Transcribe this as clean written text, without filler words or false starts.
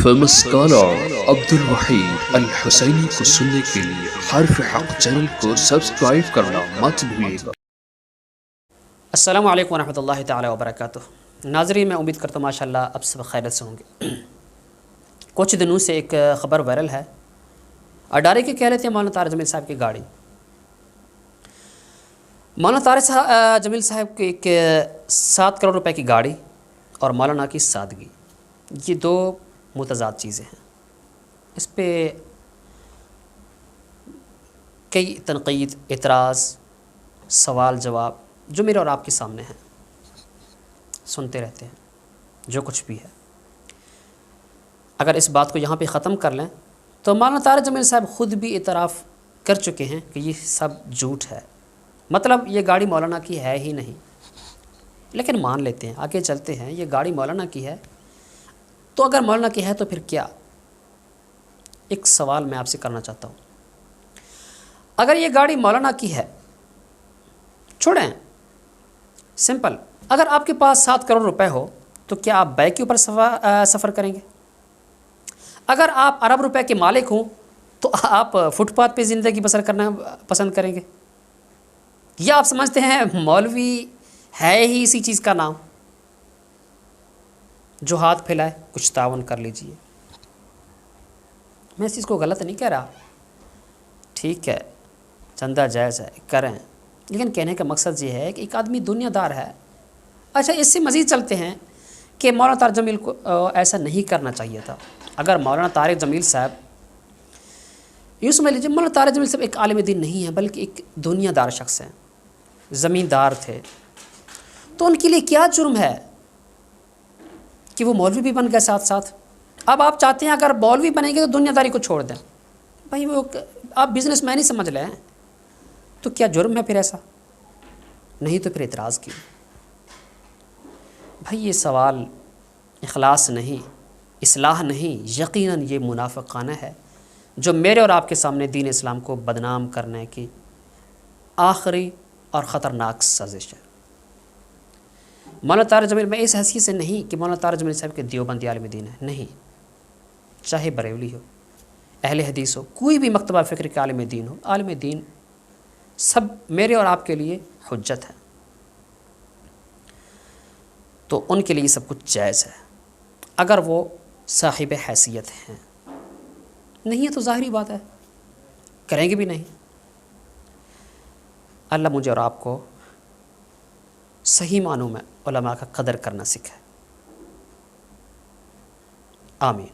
Famous scholar Abdul Waheed अल हुसैनी को सुनने के लिए हर्फ हक चैनल को सब्सक्राइब करना मत भूलिएगा। अस्सलामु अलैकुम वरहमतुल्लाहि तआला वबरकातुहू। नाज़रीन, मैं उम्मीद करता हूँ माशाअल्लाह अब सब खैरियत से होंगे। कुछ दिनों से एक ख़बर वायरल है, अडारी के कह रहे थे मौलाना तारिक जमील साहब की गाड़ी। मौलाना तारिक जमील साहब की एक 7 करोड़ रुपए की गाड़ी और मौलाना की सादगी, ये दो मुतज़ाद चीज़ें हैं। इस पे कई तनक़ीद, एतराज़, सवाल जवाब जो मेरे और आपके सामने हैं, सुनते रहते हैं जो कुछ भी है। अगर इस बात को यहाँ पे ख़त्म कर लें तो मौलाना तारिक जमील साहब ख़ुद भी इतराफ़ कर चुके हैं कि ये सब झूठ है, मतलब ये गाड़ी मौलाना की है ही नहीं। लेकिन मान लेते हैं, आगे चलते हैं, ये गाड़ी मौलाना की है तो अगर मौलाना की है तो फिर क्या? एक सवाल मैं आपसे करना चाहता हूँ, अगर ये गाड़ी मौलाना की है, छोड़ें सिंपल, अगर आपके पास 7 करोड़ रुपए हो तो क्या आप बाइक के ऊपर सफ़र करेंगे? अगर आप अरब रुपए के मालिक हों तो आप फुटपाथ पे ज़िंदगी बसर करना पसंद करेंगे? या आप समझते हैं मौलवी है ही इसी चीज़ का नाम, जो हाथ फैलाए कुछ तावन कर लीजिए। मैं इस चीज़ को गलत नहीं कह रहा, ठीक है, चंदा जायज़ है, करें, लेकिन कहने का मकसद ये है कि एक आदमी दुनियादार है। अच्छा, इससे मज़ीद चलते हैं कि मौलाना तारिक जमील को ऐसा नहीं करना चाहिए था। अगर मौलाना तारिक जमील साहब, यूँ समझ लीजिए, मौलाना तारिक जमील साहब एक आलिम दीन नहीं है बल्कि एक दुनियादार शख्स हैं, ज़मींदार थे, तो उनके लिए क्या जुर्म है कि वो मौलवी भी बन गए साथ साथ। अब आप चाहते हैं अगर मौलवी बनेंगे तो दुनियादारी को छोड़ दें, भाई वो आप बिज़नेसमैन ही समझ लें, तो क्या जुर्म है फिर ऐसा? नहीं तो फिर इतराज़ की। भाई ये सवाल इखलास नहीं, इस्लाह नहीं, यकीनन ये मुनाफ़िक़ाना है जो मेरे और आपके सामने दीन इस्लाम को बदनाम करने की आखिरी और ख़तरनाक साजिश है। मौलाना तारिक जमील, मैं इस हैसियत से नहीं कि मौलाना तारिक जमील साहब के देवबंदी आलिम दीन है, नहीं, चाहे बरेलवी हो, अहले हदीस हो, कोई भी मकतबा फ़िक्र के आलिम दीन हो, आलिम दीन सब मेरे और आपके लिए हुज्जत है, तो उनके लिए सब कुछ जायज़ है अगर वो साहिब हैसियत हैं। नहीं है तो ज़ाहिरी बात है करेंगे भी नहीं। अल्लाह मुझे और आपको सही मानों में उलमा का कदर करना सिखाए। आमीन।